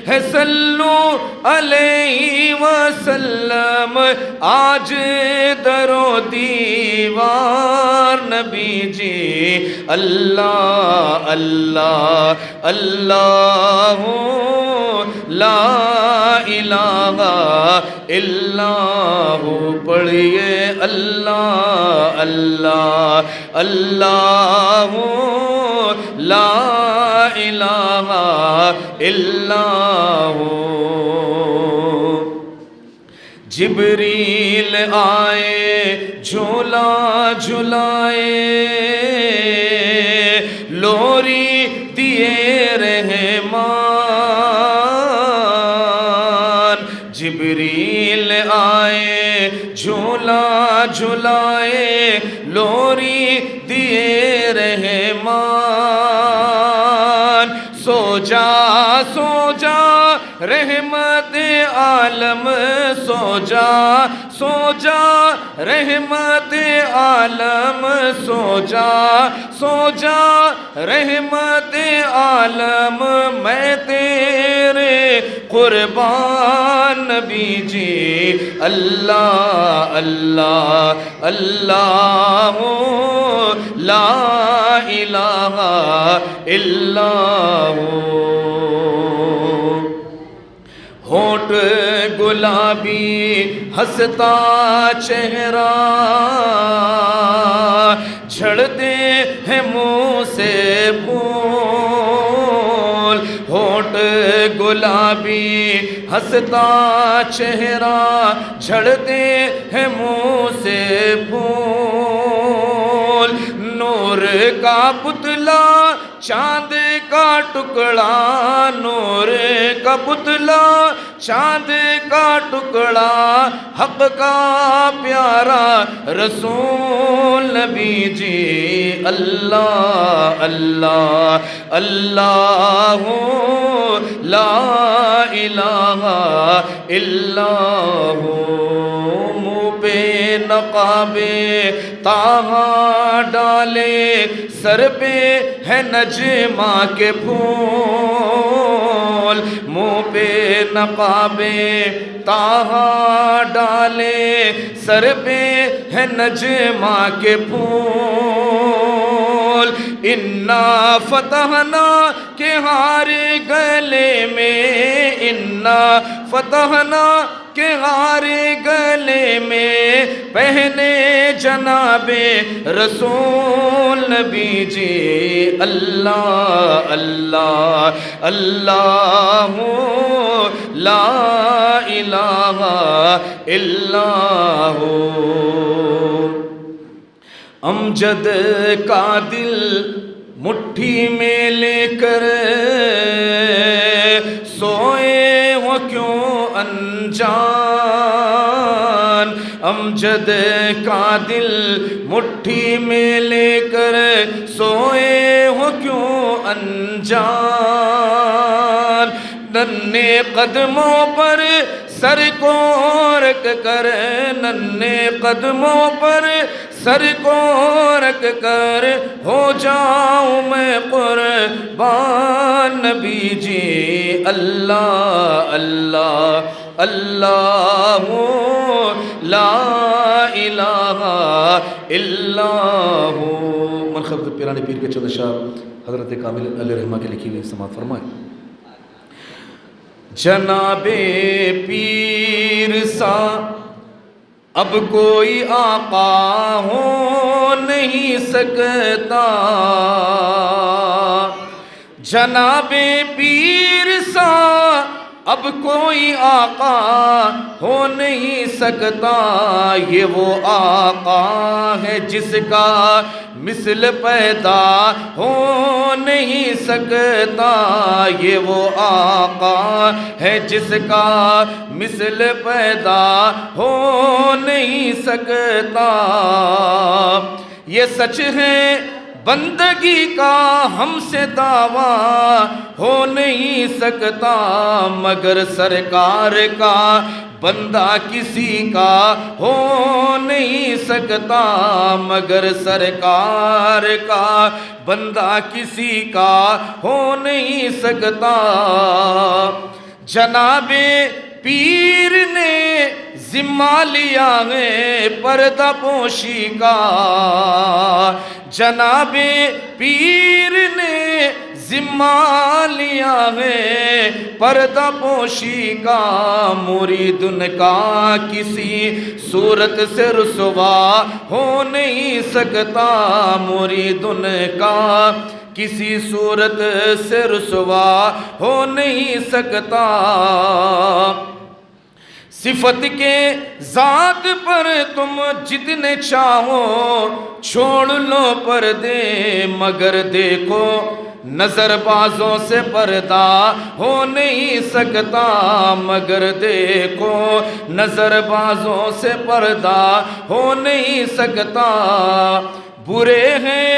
ہیں صلو علیہ وسلم، آج در و دیوار نبی جی اللہ اللہ اللہ لا الہ الا ہو پڑھیے اللہ اللہ اللہ لا الہ الا ہو جبریل آئے جھولا جھلائے لوری دیے رحمان جبریل آئے جھولا جھلائے لوری دیے رحمان سو جا رحمت عالم سو جا رحمت عالم سو جا رحمت عالم میں تیرے قربان نبی جی اللہ اللہ اللہ لا الہ الا ہو ہونٹ گلابی ہنستا چہرہ جھڑتے ہیں منہ سے پھول ہونٹ گلابی ہنستا چہرہ جھڑتے ہیں منہ سے پھول نور کا پتلا چاند کا ٹکڑا نور کا پتلا چاند کا ٹکڑا حق کا پیارا رسول نبی جی اللہ اللہ اللہ لا الہ الا ہو منہ پہ نقاب طٰہٰ ڈالے سر پہ ہے نجمہ کے پھول منہ پہ نقاب طٰہٰ ڈالے سر پہ ہے نجمہ کے پھول انا فتحنا کے ہار گلے میں انا فتحنا کے ہار گلے میں پہنے جناب رسول نبی جی اللہ اللہ اللہ لا الہ الا ہو امجد کا دل مٹھی میں لے کر سوئے ہو کیوں انجان امجد کا دل مٹھی میں لے کر سوئے ہو کیوں انجان ننھے قدموں پر سر کو رکھ کر ننھے قدموں پر سر کو رکھ کر ہو جاؤں میں قربان نبی جی اللہ اللہ اللہ لا الہ الا ہو منقبت پیرانے پیر کے چودہ شاہ حضرت کامل علیہ رحمہ کے لکھی ہوئی سماعت فرمائے جناب پیر سا اب کوئی آقا ہو نہیں سکتا جناب پیر سا اب کوئی آقا ہو نہیں سکتا یہ وہ آقا ہے جس کا مثل پیدا ہو نہیں سکتا یہ وہ آقا ہے جس کا مثل پیدا ہو نہیں سکتا یہ سچ ہے بندگی کا ہم سے دعویٰ ہو نہیں سکتا مگر سرکار کا بندہ کسی کا ہو نہیں سکتا مگر سرکار کا بندہ کسی کا ہو نہیں سکتا جناب پیر نے ذمہ لیا ہے پردہ پوشی کا جناب پیر نے
ذمہ لیا ہے پردہ پوشی کا، مرید ان کا کسی صورت سے رسوا ہو نہیں سکتا، مرید ان کا کسی صورت سے رسوا ہو نہیں سکتا۔ صفت کے ذات پر تم جتنے چاہو چھوڑ لو پردے، مگر دیکھو نظر بازوں سے پردہ ہو نہیں سکتا، مگر دیکھو نظر بازوں سے پردہ ہو نہیں سکتا۔ برے ہیں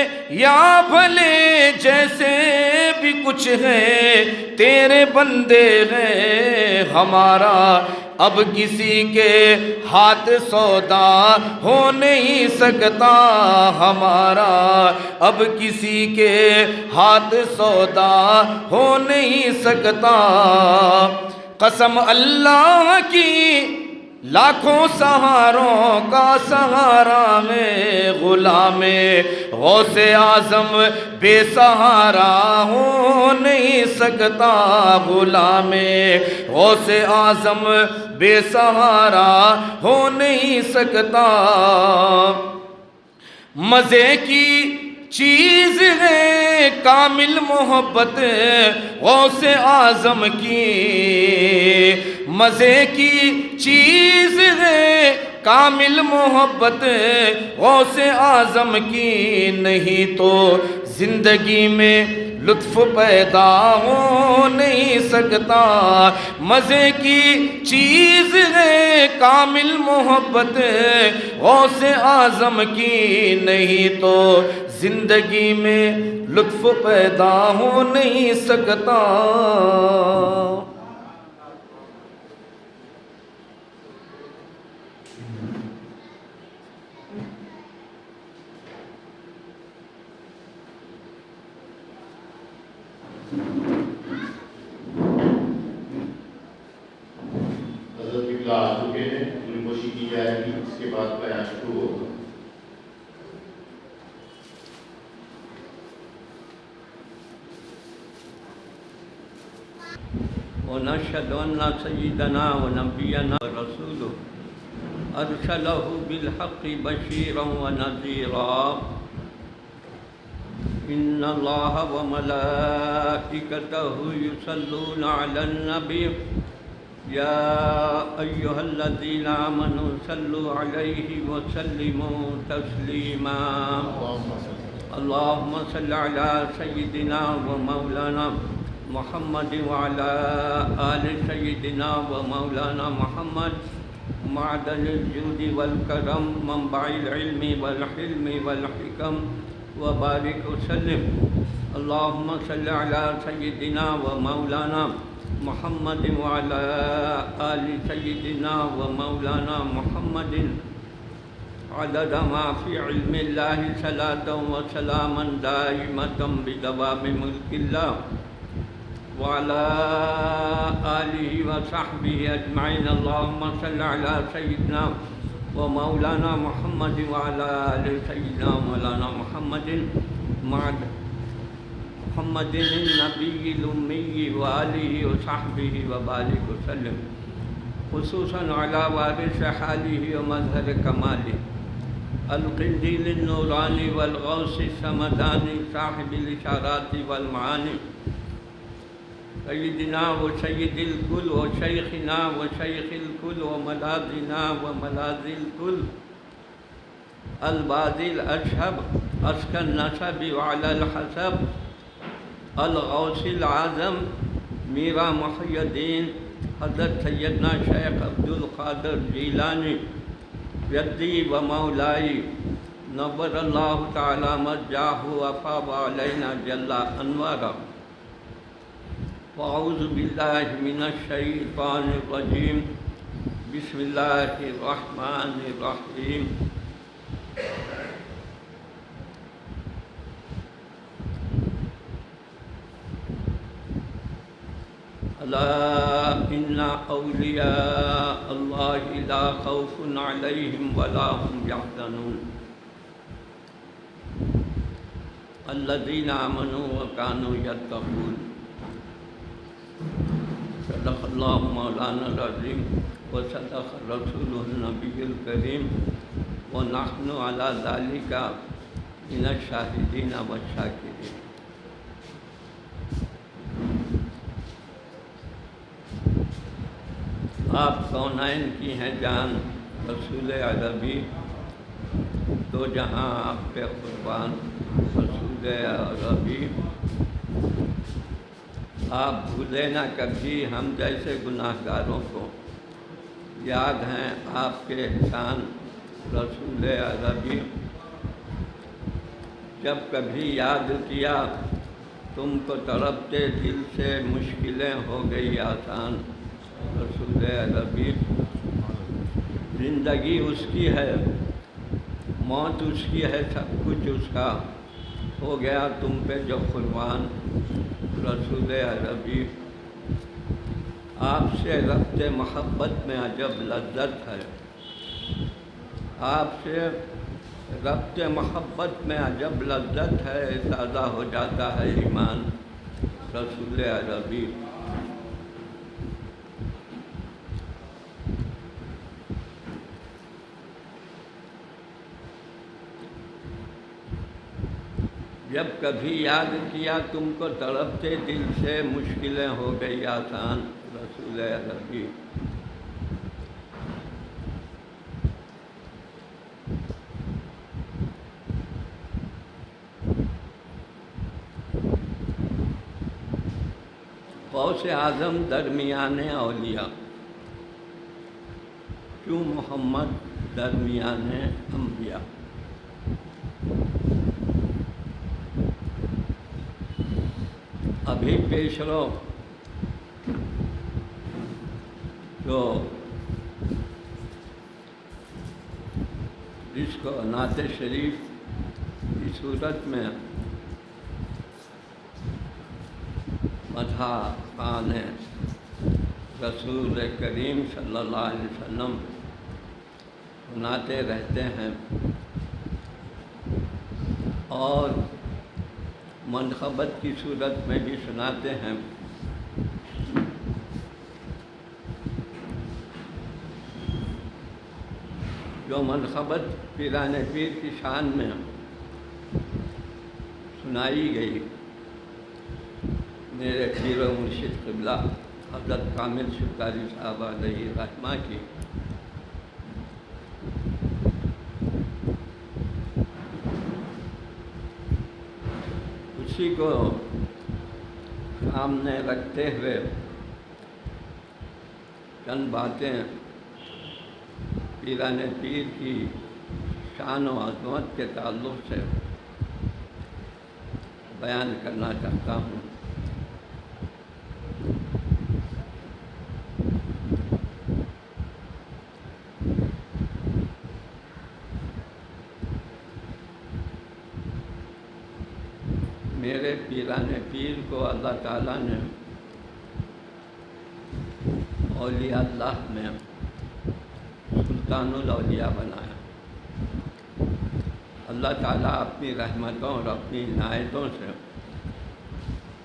یا بھلے جیسے بھی کچھ ہے تیرے بندے ہیں، ہمارا اب کسی کے ہاتھ سودا ہو نہیں سکتا، ہمارا اب کسی کے ہاتھ سودا ہو نہیں سکتا۔ قسم اللہ کی لاکھوں سہاروں کا سہارا میں، غلام غوث اعظم بے سہارا ہو نہیں سکتا، غلام غوث اعظم بے سہارا ہو نہیں سکتا۔ مزے کی چیز ہے کامل محبت غوث اعظم کی، مزے کی چیز ہے کامل محبت غوث اعظم کی، نہیں تو زندگی میں لطف پیدا ہو نہیں سکتا۔ مزے کی چیز ہے کامل محبت غوث اعظم کی، نہیں تو زندگی میں لطف پیدا ہو نہیں سکتا۔
حضرت قبلہ آ چکے ہیں، پوری کوشش کی جائے گی، اس کے بعد بیان شروع ہوگا۔
ونشهد أن سيدنا ونبينا ورسوله أرسله بالحق بشيرا ونذيرا إن الله وملائكته يصلون على النبي يا أيها الذين آمنوا صلوا عليه وسلموا تسليما اللهم صل على سيدنا ومولانا محمد وعلى آل سيدنا ومولانا محمد معدن الجود والكرم منبع العلم والحلم والحكم وبارك وسلم اللهم صل على سيدنا ومولانا محمد وعلى آل سيدنا ومولانا محمد عدد ما في علم الله صلاة وسلاما دائمة بدوام ملك الله وعلى آله وصحبه أجمعين اللهم صل على سيدنا ومولانا محمد وعلى آل سيدنا ومولانا محمد محمد النبي الأمي وآله وصحبه وبارك وسلم خصوصا على وارث حاله ومظهر كماله القنديل النوراني والغوث السمداني صاحب الإشارات والمعاني سيدنا وسيد الكل وشيخنا وشيخ الكل وملاذنا وملاذ الكل الباذل الأشهب أسكى النسب وعلى الحسب الغوث العظم میرا محی الدین حضرت سیدنا شیخ عبد القادر جیلانی یدی و مولائی نور اللہ تعالی مجاہ وفاب علینا جل انوارا وأعوذ بالله من الشيطان الرجيم بسم الله الرحمن الرحيم ألا إن أولياء الله لا خوف عليهم ولا هم يحزنون الذین آمنوا وکانوا یتقون۔ صدق اللہ مولانا العظیم وصدق رسولہ النبی الکریم ونحن علی ذلک من الشاہدین والشاکرین۔ آپ کونین کی ہیں جان رسول عربی، دو جہاں آپ پہ قربان رسول عربی۔ آپ بھولے نہ کبھی ہم جیسے گناہ گاروں کو، یاد ہیں آپ کے احسان رسول عربی۔ جب کبھی یاد کیا تم کو تڑپتے دل سے مشکلیں ہو گئی آسان رسول عربی۔ زندگی اس کی ہے، موت اس کی ہے، سب کچھ اس کا، ہو گیا تم پہ جو قربان رسول عربی۔ آپ سے ربط محبت میں عجب لذت ہے، آپ سے ربط محبت میں عجب لذت ہے، تازہ ہو جاتا ہے ایمان رسول عربی۔ جب کبھی یاد کیا تم کو تڑپتے دل سے مشکلیں ہو گئی آسان رسول عربی۔ غوث اعظم درمیان اولیاء، کیوں محمد درمیان انبیاء۔ ابھی پیش رو جو جس کو نعت شریف کی صورت میں مدح خوان رسول کریم صلی اللہ علیہ وسلم سناتے رہتے ہیں، اور منقبت کی صورت میں بھی سناتے ہیں۔ جو منقبت پیران پیر کی شان میں سنائی گئی میرے پیر و مرشد قبلہ حضرت کامل شکاری صاحب علیہ رحمہ کی، اسی کو سامنے رکھتے ہوئے چند باتیں پیران پیر کی شان و عظمت کے تعلق سے بیان کرنا چاہتا ہوں۔ میرے پیران پیر کو اللہ تعالیٰ نے اولیاء اللہ میں سلطان الاولیاء بنایا۔ اللہ تعالیٰ اپنی رحمتوں اور اپنی عنایتوں سے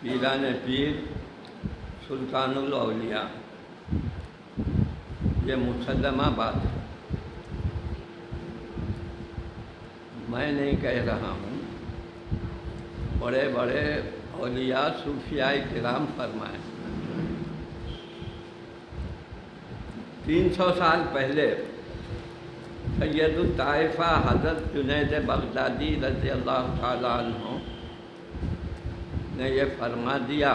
پیران پیر سلطان الاولیاء، یہ مسلمہ بات ہے، میں نہیں کہہ رہا ہوں، بڑے بڑے اولیاء صوفیاء کرام فرمائے۔ 300 سال پہلے سید الطائفہ حضرت جنید بغدادی رضی اللہ تعالیٰ عنہ نے یہ فرما دیا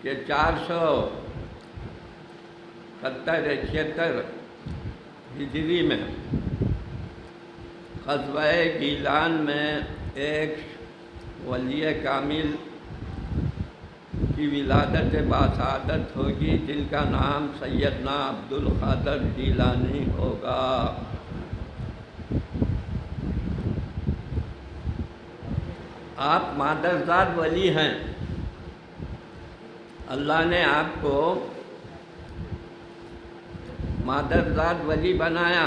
کہ 470-76 ہجری میں غزوہ گیلان میں ایک ولی کامل کی ولادت باسعادت ہوگی جن کا نام سیدنا عبد القادر جیلانی ہوگا۔ آپ مادرزاد ولی ہیں، اللہ نے آپ کو مادرزاد ولی بنایا،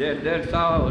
150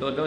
2-2,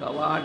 8:15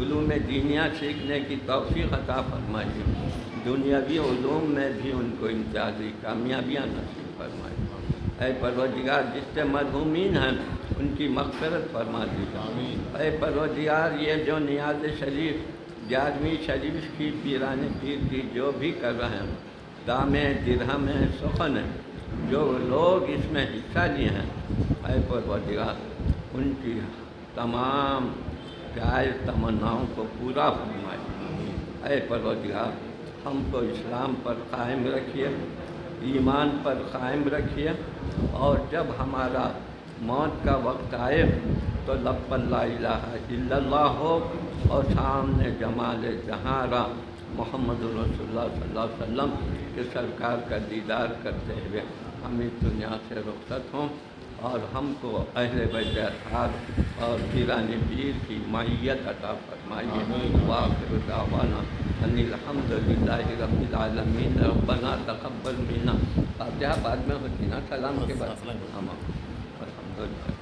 علوم دینیہ سیکھنے کی توفیق عطا فرمائیے، دنیاوی علوم میں بھی ان کو امتیازی کامیابیاں نصیب فرمائیے۔ اے پروردگار جتنے مرحومین ہیں ان کی مغفرت فرما دیجیے۔ اے پروردگار یہ جو نیاز شریف 11ویں شریف کی پیران پیر کی جو بھی کر رہے ہیں، دامیں درہمیں سخن جو لوگ اس میں حصہ لیے ہیں، اے پروردگار ان کی تمام جائز تمناؤں کو پورا فرمائے۔ اے پروردگار ہم کو اسلام پر قائم رکھیے، ایمان پر قائم رکھیے، اور جب ہمارا موت کا وقت آئے تو لب لا الہ الا اللہ ہو اور سامنے جمال جہاں محمد رسول اللہ صلی اللہ علیہ وسلم کے سرکار کا دیدار کرتے ہوئے ہم اس دنیا سے رخصت ہوں، اور ہم کو اہل بیت اطہار اور پیران پیر کی معیت عطا فرمائیے۔ وآخر دعوانا ان الحمد للہ رب العالمین۔ ربنا تقبل منا۔ فاتحہ بعد میں ہوتی نا سلام کے بعد؟ الحمد للہ۔